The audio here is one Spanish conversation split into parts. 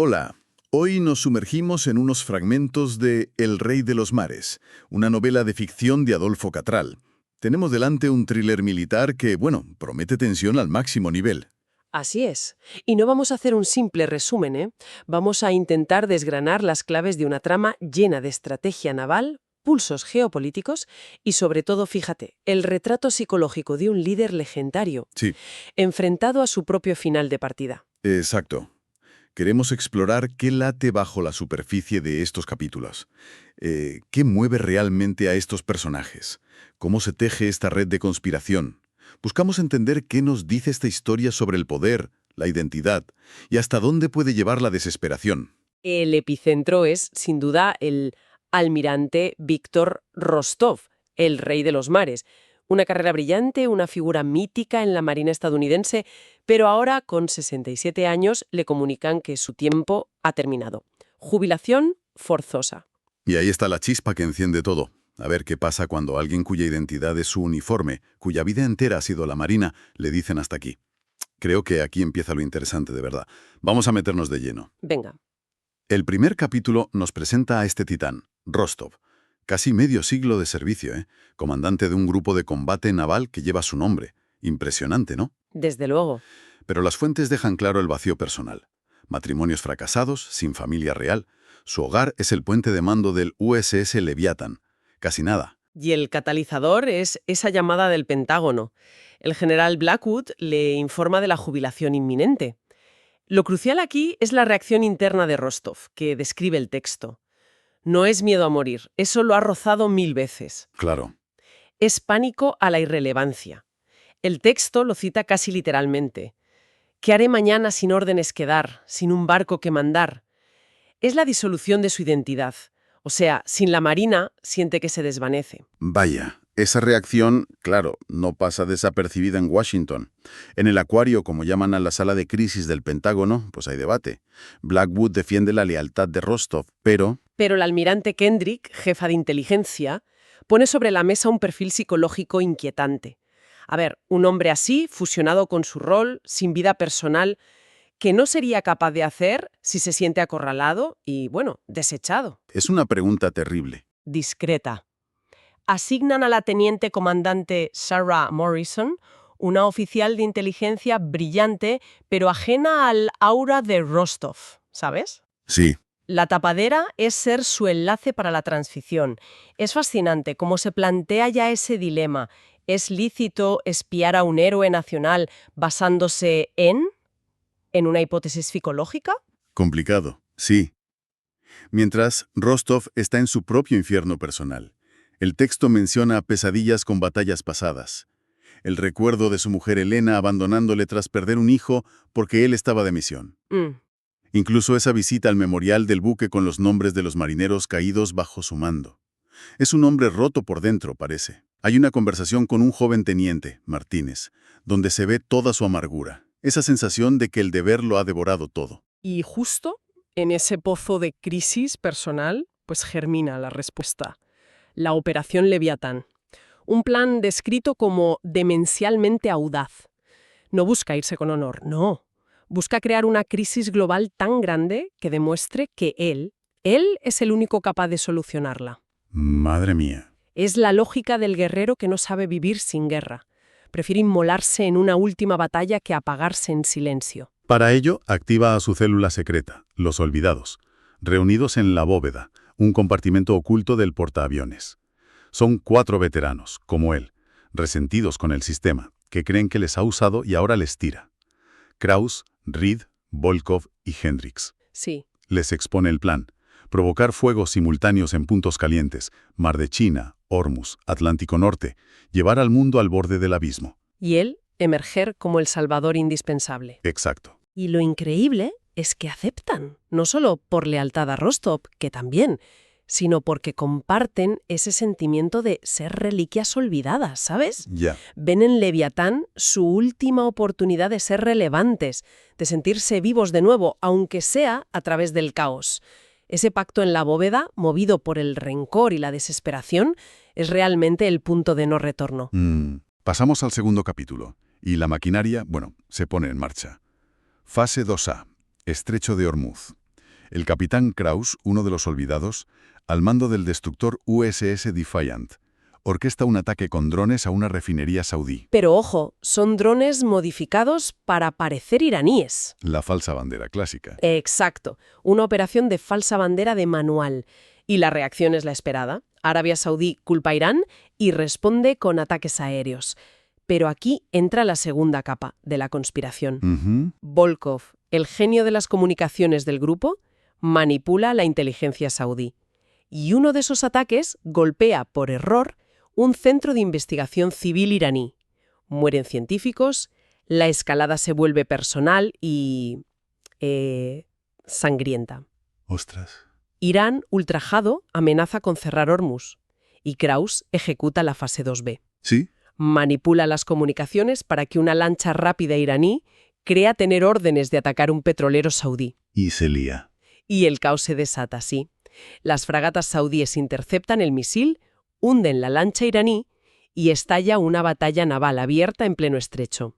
Hola, hoy nos sumergimos en unos fragmentos de El Rey de los Mares, una novela de ficción de Adolfo Catral. Tenemos delante un thriller militar que, bueno, promete tensión al máximo nivel. Así es. Y no vamos a hacer un simple resumen, ¿eh? Vamos a intentar desgranar las claves de una trama llena de estrategia naval, pulsos geopolíticos y, sobre todo, fíjate, el retrato psicológico de un líder legendario, Sí, enfrentado a su propio final de partida. exacto. Queremos explorar qué late bajo la superficie de estos capítulos. ¿Qué mueve realmente a estos personajes? ¿Cómo se teje esta red de conspiración? Buscamos entender qué nos dice esta historia sobre el poder, la identidad y hasta dónde puede llevar la desesperación. El epicentro es, sin duda, el almirante Víctor Rostov, el rey de los mares. Una carrera brillante, una figura mítica en la Marina estadounidense, pero ahora, con 67 años, le comunican que su tiempo ha terminado. Jubilación forzosa. Y ahí está la chispa que enciende todo. A ver qué pasa cuando alguien cuya identidad es su uniforme, cuya vida entera ha sido la Marina, le dicen hasta aquí. Creo que aquí empieza lo interesante de verdad. Vamos a meternos de lleno. Venga. El primer capítulo nos presenta a este titán, Rostov. Casi medio siglo de servicio, ¿eh? Comandante de un grupo de combate naval que lleva su nombre. Impresionante, ¿no? Desde luego. Pero las fuentes dejan claro el vacío personal. Matrimonios fracasados, sin familia real. Su hogar es el puente de mando del USS Leviathan. Casi nada. Y el catalizador es esa llamada del Pentágono. El general Blackwood le informa de la jubilación inminente. Lo crucial aquí es la reacción interna de Rostov, que describe el texto. No es miedo a morir, eso lo ha rozado 1000 veces. Claro. Es pánico a la irrelevancia. El texto lo cita casi literalmente. ¿Qué haré mañana sin órdenes que dar, sin un barco que mandar? Es la disolución de su identidad. O sea, sin la Marina, siente que se desvanece. Vaya, esa reacción, claro, no pasa desapercibida en Washington. En el Acuario, como llaman a la sala de crisis del Pentágono, pues hay debate. Blackwood defiende la lealtad de Rostov, pero... Pero el almirante Kendrick, jefa de inteligencia, pone sobre la mesa un perfil psicológico inquietante. A ver, un hombre así, fusionado con su rol, sin vida personal, que no sería capaz de hacer si se siente acorralado y, bueno, desechado. Es una pregunta terrible. Discreta. Asignan a la teniente comandante Sarah Morrison, una oficial de inteligencia brillante, pero ajena al aura de Rostov, ¿sabes? Sí, La tapadera es ser su enlace para la transición. Es fascinante cómo se plantea ya ese dilema. ¿Es lícito espiar a un héroe nacional basándose en una hipótesis psicológica? complicado, sí. Mientras, Rostov está en su propio infierno personal. El texto menciona pesadillas con batallas pasadas. El recuerdo de su mujer Elena abandonándole tras perder un hijo porque él estaba de misión. Incluso esa visita al memorial del buque con los nombres de los marineros caídos bajo su mando. Es un hombre roto por dentro, parece. Hay una conversación con un joven teniente, Martínez, donde se ve toda su amargura. Esa sensación de que el deber lo ha devorado todo. Y justo en ese pozo de crisis personal, pues germina la respuesta. La Operación Leviatán. Un plan descrito como demencialmente audaz. No busca irse con honor, no. Busca crear una crisis global tan grande que demuestre que él es el único capaz de solucionarla. Madre mía. Es la lógica del guerrero que no sabe vivir sin guerra. Prefiere inmolarse en una última batalla que apagarse en silencio. Para ello, activa a su célula secreta, los Olvidados, reunidos en la bóveda, un compartimento oculto del portaaviones. Son 4 veteranos, como él, resentidos con el sistema, que creen que les ha usado y ahora les tira. Krauss, Reed, Volkov y Hendricks. Sí. Les expone el plan: provocar fuegos simultáneos en puntos calientes, Mar de China, Hormuz, Atlántico Norte, llevar al mundo al borde del abismo. Y él, emerger como el salvador indispensable. Exacto. Y lo increíble es que aceptan, no solo por lealtad a Rostov, que también, sino porque comparten ese sentimiento de ser reliquias olvidadas, ¿sabes? Ya. Ven en Leviatán su última oportunidad de ser relevantes, de sentirse vivos de nuevo, aunque sea a través del caos. Ese pacto en la bóveda, movido por el rencor y la desesperación, es realmente el punto de no retorno. Pasamos al segundo capítulo, y la maquinaria, bueno, se pone en marcha. Fase 2A, Estrecho de Hormuz. El capitán Krauss, uno de los olvidados, al mando del destructor USS Defiant, orquesta un ataque con drones a una refinería saudí. Pero ojo, son drones modificados para parecer iraníes. La falsa bandera clásica. Exacto, una operación de falsa bandera de manual. Y la reacción es la esperada. Arabia Saudí culpa a Irán y responde con ataques aéreos. Pero aquí entra la segunda capa de la conspiración. Volkov, el genio de las comunicaciones del grupo, manipula la inteligencia saudí. Y uno de esos ataques golpea por error un centro de investigación civil iraní. Mueren científicos, la escalada se vuelve personal y... sangrienta. Ostras. Irán, ultrajado, amenaza con cerrar Hormuz y Krauss ejecuta la fase 2B. ¿Sí? Manipula las comunicaciones para que una lancha rápida iraní crea tener órdenes de atacar un petrolero saudí. Y se lía. Y el caos se desata así. Las fragatas saudíes interceptan el misil, hunden la lancha iraní y estalla una batalla naval abierta en pleno estrecho.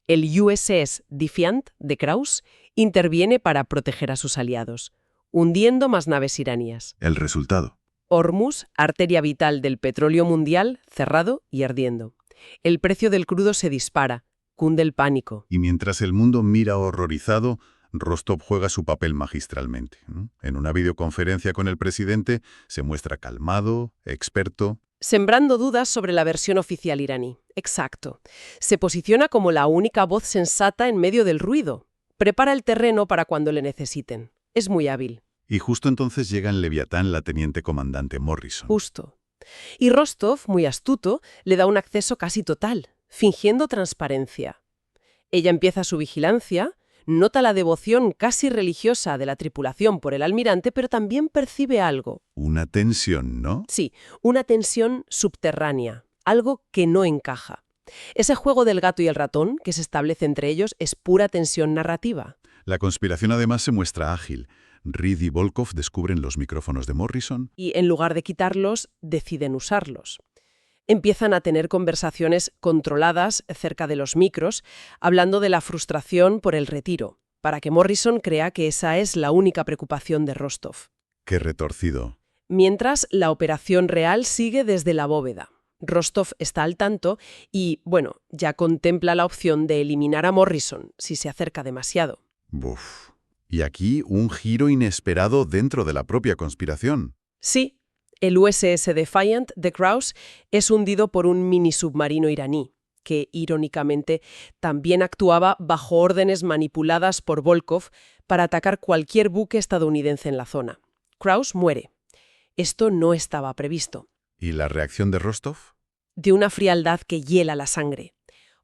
El USS Defiant de Krauss interviene para proteger a sus aliados, hundiendo más naves iraníes. El resultado. Hormuz, arteria vital del petróleo mundial, cerrado y ardiendo. El precio del crudo se dispara, cunde el pánico. Y mientras el mundo mira horrorizado, Rostov juega su papel magistralmente. En una videoconferencia con el presidente se muestra calmado, experto. Sembrando dudas sobre la versión oficial iraní. Exacto. Se posiciona como la única voz sensata en medio del ruido. Prepara el terreno para cuando le necesiten. Es muy hábil. Y justo entonces llega en Leviatán la teniente comandante Morrison. Justo. Y Rostov, muy astuto, le da un acceso casi total, fingiendo transparencia. Ella empieza su vigilancia, nota la devoción casi religiosa de la tripulación por el almirante, pero también percibe algo. Una tensión, ¿no? Sí, una tensión subterránea, algo que no encaja. Ese juego del gato y el ratón que se establece entre ellos es pura tensión narrativa. La conspiración además se muestra ágil. Reed y Volkov descubren los micrófonos de Morrison. Y en lugar de quitarlos, deciden usarlos. Empiezan a tener conversaciones controladas cerca de los micros, hablando de la frustración por el retiro, para que Morrison crea que esa es la única preocupación de Rostov. ¡Qué retorcido! Mientras, la operación real sigue desde la bóveda. Rostov está al tanto y, bueno, ya contempla la opción de eliminar a Morrison si se acerca demasiado. Buf. Y aquí un giro inesperado dentro de la propia conspiración. Sí, el USS Defiant de Krauss es hundido por un mini submarino iraní, que, irónicamente, también actuaba bajo órdenes manipuladas por Volkov para atacar cualquier buque estadounidense en la zona. Krauss muere. Esto no estaba previsto. ¿Y la reacción de Rostov? De una frialdad que hiela la sangre.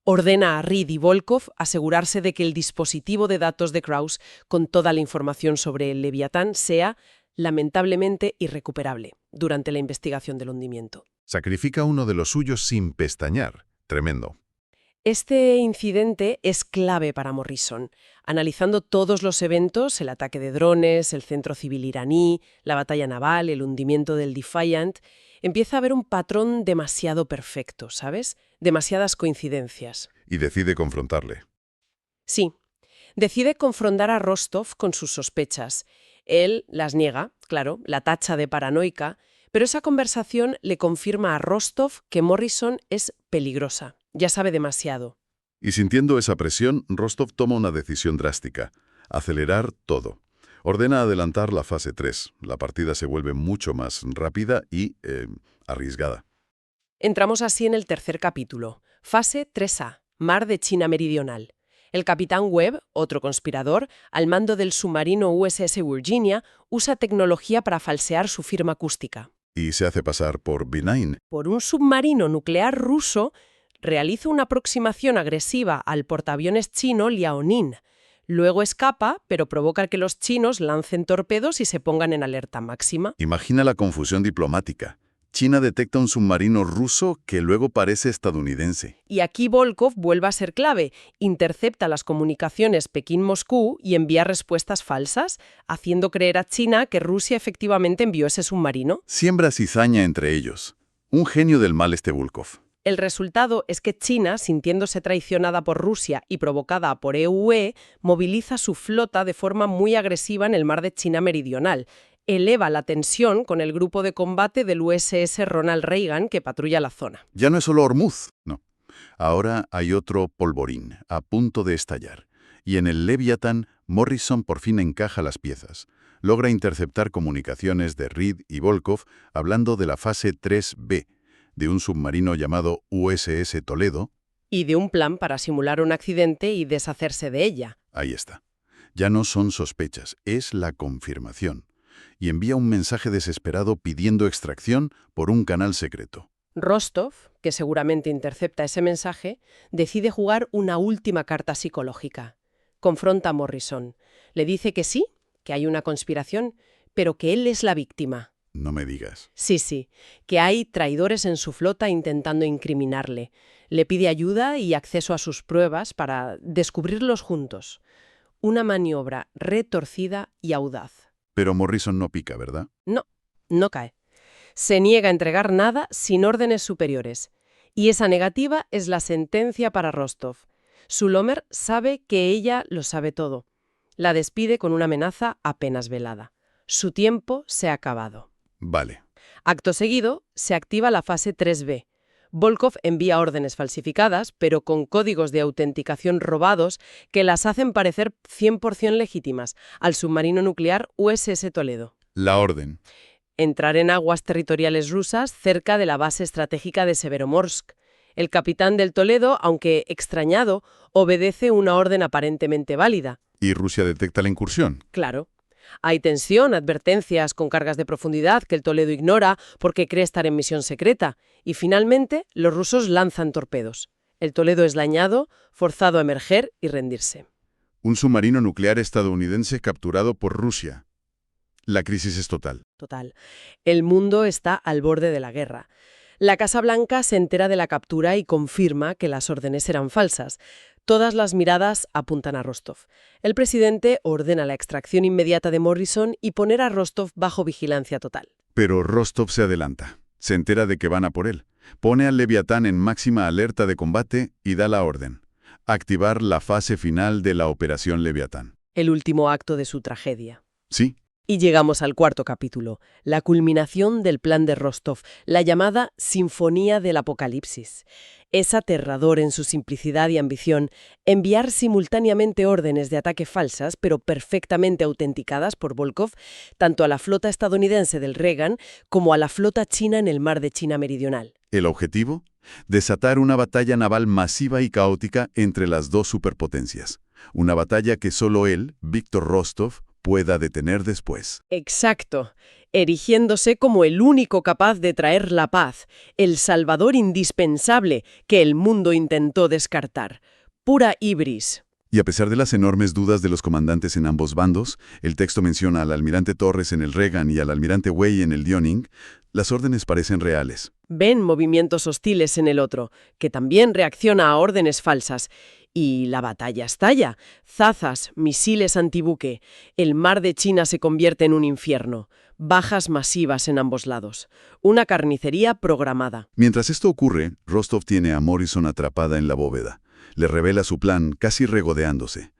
Ordena a Reed y Volkov asegurarse de que el dispositivo de datos de Krauss, con toda la información sobre el Leviatán, sea, lamentablemente, irrecuperable durante la investigación del hundimiento. Sacrifica a uno de los suyos sin pestañear. Tremendo. Este incidente es clave para Morrison. Analizando todos los eventos, el ataque de drones, el centro civil iraní, la batalla naval, el hundimiento del Defiant, empieza a ver un patrón demasiado perfecto, ¿sabes? Demasiadas coincidencias. Y decide confrontarle. Sí, decide confrontar a Rostov con sus sospechas. Él las niega, claro, la tacha de paranoica, pero esa conversación le confirma a Rostov que Morrison es peligrosa. Ya sabe demasiado. Y sintiendo esa presión, Rostov toma una decisión drástica. Acelerar todo. Ordena adelantar la fase 3. La partida se vuelve mucho más rápida y arriesgada. Entramos así en el tercer capítulo. Fase 3A, Mar de China Meridional. El capitán Webb, otro conspirador, al mando del submarino USS Virginia, usa tecnología para falsear su firma acústica. Y se hace pasar por B9. Por un submarino nuclear ruso, realiza una aproximación agresiva al portaaviones chino Liaoning. Luego escapa, pero provoca que los chinos lancen torpedos y se pongan en alerta máxima. Imagina la confusión diplomática. China detecta un submarino ruso que luego parece estadounidense. Y aquí Volkov vuelve a ser clave. Intercepta las comunicaciones Pekín-Moscú y envía respuestas falsas, haciendo creer a China que Rusia efectivamente envió ese submarino. Siembra cizaña entre ellos. Un genio del mal este Volkov. El resultado es que China, sintiéndose traicionada por Rusia y provocada por EUE, moviliza su flota de forma muy agresiva en el mar de China Meridional. Eleva la tensión con el grupo de combate del USS Ronald Reagan que patrulla la zona. Ya no es solo Hormuz, no. Ahora hay otro polvorín, a punto de estallar. Y en el Leviatán, Morrison por fin encaja las piezas. Logra interceptar comunicaciones de Reed y Volkov hablando de la fase 3B, de un submarino llamado USS Toledo. Y de un plan para simular un accidente y deshacerse de ella. Ahí está. Ya no son sospechas, es la confirmación. Y envía un mensaje desesperado pidiendo extracción por un canal secreto. Rostov, que seguramente intercepta ese mensaje, decide jugar una última carta psicológica. Confronta a Morrison. Le dice que sí, que hay una conspiración, pero que él es la víctima. No me digas. Sí, que hay traidores en su flota intentando incriminarle. Le pide ayuda y acceso a sus pruebas para descubrirlos juntos. Una maniobra retorcida y audaz. Pero Morrison no pica, ¿verdad? No cae. Se niega a entregar nada sin órdenes superiores. Y esa negativa es la sentencia para Rostov. Sulomer sabe que ella lo sabe todo. La despide con una amenaza apenas velada. Su tiempo se ha acabado. Vale. Acto seguido, se activa la fase 3B. Volkov envía órdenes falsificadas, pero con códigos de autenticación robados que las hacen parecer 100% legítimas, al submarino nuclear USS Toledo. La orden. Entrar en aguas territoriales rusas cerca de la base estratégica de Severomorsk. El capitán del Toledo, aunque extrañado, obedece una orden aparentemente válida. ¿Y Rusia detecta la incursión? Claro. Hay tensión, advertencias con cargas de profundidad que el Toledo ignora porque cree estar en misión secreta. Y finalmente, los rusos lanzan torpedos. El Toledo es dañado, forzado a emerger y rendirse. Un submarino nuclear estadounidense capturado por Rusia. La crisis es total. Total. El mundo está al borde de la guerra. La Casa Blanca se entera de la captura y confirma que las órdenes eran falsas. Todas las miradas apuntan a Rostov. El presidente ordena la extracción inmediata de Morrison y poner a Rostov bajo vigilancia total. Pero Rostov se adelanta. Se entera de que van a por él. Pone al Leviatán en máxima alerta de combate y da la orden. Activar la fase final de la Operación Leviatán. El último acto de su tragedia. Sí. Y llegamos al cuarto capítulo, la culminación del plan de Rostov, la llamada Sinfonía del Apocalipsis. Es aterrador en su simplicidad y ambición enviar simultáneamente órdenes de ataque falsas, pero perfectamente autenticadas por Volkov, tanto a la flota estadounidense del Reagan como a la flota china en el mar de China Meridional. ¿El objetivo? Desatar una batalla naval masiva y caótica entre las dos superpotencias. Una batalla que solo él, Víctor Rostov, pueda detener después. Exacto, erigiéndose como el único capaz de traer la paz, el salvador indispensable que el mundo intentó descartar. Pura ibris. Y a pesar de las enormes dudas de los comandantes en ambos bandos, el texto menciona al almirante Torres en el Reagan y al almirante Wei en el Liaoning, las órdenes parecen reales. Ven movimientos hostiles en el otro, que también reacciona a órdenes falsas. Y la batalla estalla. Zazas, misiles antibuque. El mar de China se convierte en un infierno. Bajas masivas en ambos lados. Una carnicería programada. Mientras esto ocurre, Rostov tiene a Morrison atrapada en la bóveda. Le revela su plan, casi regodeándose.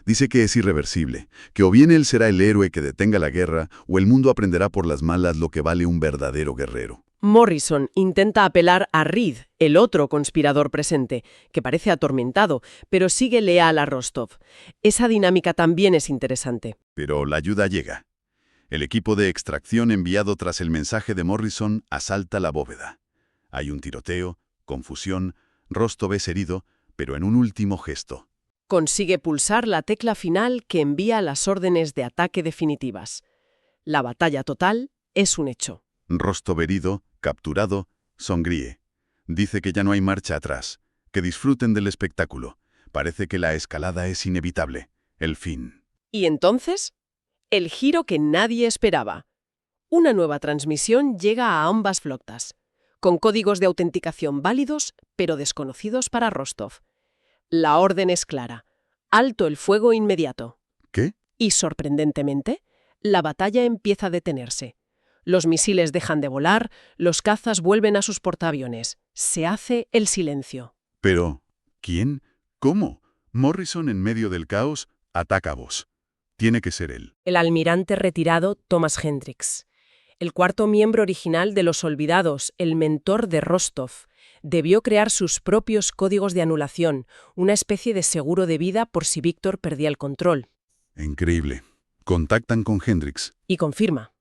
Dice que es irreversible, que o bien él será el héroe que detenga la guerra, o el mundo aprenderá por las malas lo que vale un verdadero guerrero. Morrison intenta apelar a Reed, el otro conspirador presente, que parece atormentado, pero sigue leal a Rostov. Esa dinámica también es interesante. Pero la ayuda llega. El equipo de extracción enviado tras el mensaje de Morrison asalta la bóveda. Hay un tiroteo, confusión, Rostov es herido, pero en un último gesto. Consigue pulsar la tecla final que envía las órdenes de ataque definitivas. La batalla total es un hecho. Rostov herido, capturado, sonríe. Dice que ya no hay marcha atrás, que disfruten del espectáculo. Parece que la escalada es inevitable. El fin. ¿Y entonces? El giro que nadie esperaba. Una nueva transmisión llega a ambas flotas, con códigos de autenticación válidos, pero desconocidos para Rostov. La orden es clara. Alto el fuego inmediato. ¿Qué? Y, sorprendentemente, la batalla empieza a detenerse. Los misiles dejan de volar, los cazas vuelven a sus portaaviones. Se hace el silencio. Pero, ¿quién? ¿Cómo? Morrison, en medio del caos, ataca a Voss. Tiene que ser él. El almirante retirado Thomas Hendricks, el cuarto miembro original de Los Olvidados, el mentor de Rostov, debió crear sus propios códigos de anulación, una especie de seguro de vida por si Víctor perdía el control. Increíble. Contactan con Hendricks. Y confirma.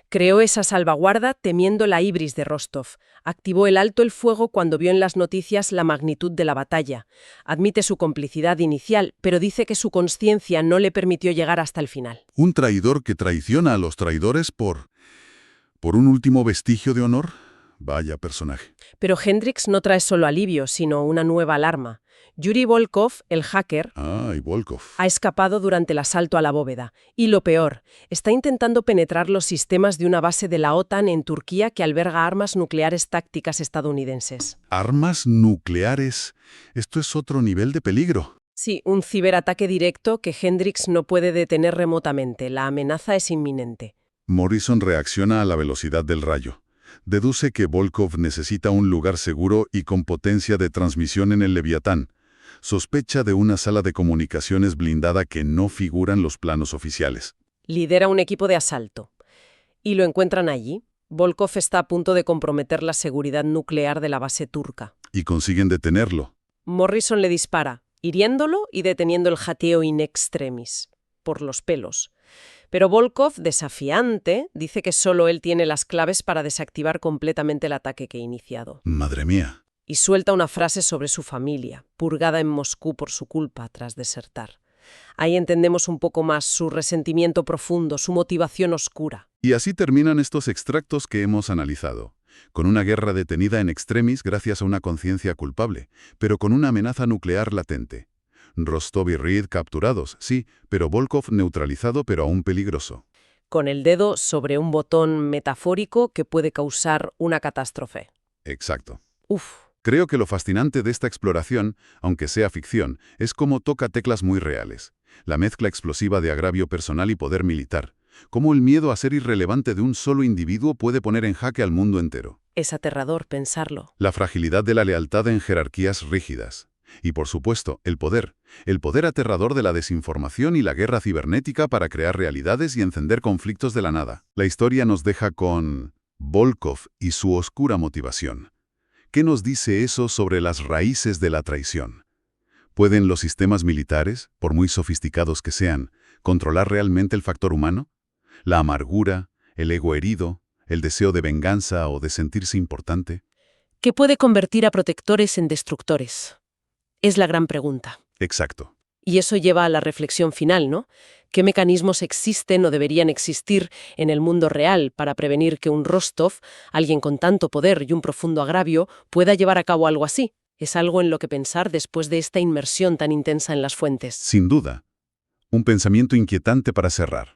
Creó esa salvaguarda temiendo la ibris de Rostov. Activó el alto el fuego cuando vio en las noticias la magnitud de la batalla. Admite su complicidad inicial, pero dice que su consciencia no le permitió llegar hasta el final. Un traidor que traiciona a los traidores por un último vestigio de honor. Vaya personaje. Pero Hendricks no trae solo alivio, sino una nueva alarma. Yuri Volkov, el hacker, Y Volkov. ha escapado durante el asalto a la bóveda. Y lo peor, está intentando penetrar los sistemas de una base de la OTAN en Turquía que alberga armas nucleares tácticas estadounidenses. Armas nucleares. Esto es otro nivel de peligro. Sí, un ciberataque directo que Hendricks no puede detener remotamente. La amenaza es inminente. Morrison reacciona a la velocidad del rayo. Deduce que Volkov necesita un lugar seguro y con potencia de transmisión en el Leviatán. Sospecha de una sala de comunicaciones blindada que no figura en los planos oficiales. Lidera un equipo de asalto. Y lo encuentran allí. Volkov está a punto de comprometer la seguridad nuclear de la base turca. Y consiguen detenerlo. Morrison le dispara, hiriéndolo y deteniendo el jateo in extremis, por los pelos. Pero Volkov, desafiante, dice que solo él tiene las claves para desactivar completamente el ataque que ha iniciado. Madre mía. Y suelta una frase sobre su familia, purgada en Moscú por su culpa tras desertar. Ahí entendemos un poco más su resentimiento profundo, su motivación oscura. Y así terminan estos extractos que hemos analizado. Con una guerra detenida en extremis gracias a una conciencia culpable, pero con una amenaza nuclear latente. Rostov y Reed capturados, sí, pero Volkov neutralizado pero aún peligroso. Con el dedo sobre un botón metafórico que puede causar una catástrofe. Exacto. Uf. Creo que lo fascinante de esta exploración, aunque sea ficción, es cómo toca teclas muy reales. La mezcla explosiva de agravio personal y poder militar. Cómo el miedo a ser irrelevante de un solo individuo puede poner en jaque al mundo entero. Es aterrador pensarlo. La fragilidad de la lealtad en jerarquías rígidas. Y por supuesto, el poder aterrador de la desinformación y la guerra cibernética para crear realidades y encender conflictos de la nada. La historia nos deja con Volkov y su oscura motivación. ¿Qué nos dice eso sobre las raíces de la traición? ¿Pueden los sistemas militares, por muy sofisticados que sean, controlar realmente el factor humano? ¿La amargura, el ego herido, el deseo de venganza o de sentirse importante? ¿Qué puede convertir a protectores en destructores? Es la gran pregunta. Exacto. Y eso lleva a la reflexión final, ¿no? ¿Qué mecanismos existen o deberían existir en el mundo real para prevenir que un Rostov, alguien con tanto poder y un profundo agravio, pueda llevar a cabo algo así? Es algo en lo que pensar después de esta inmersión tan intensa en las fuentes. Sin duda. Un pensamiento inquietante para cerrar.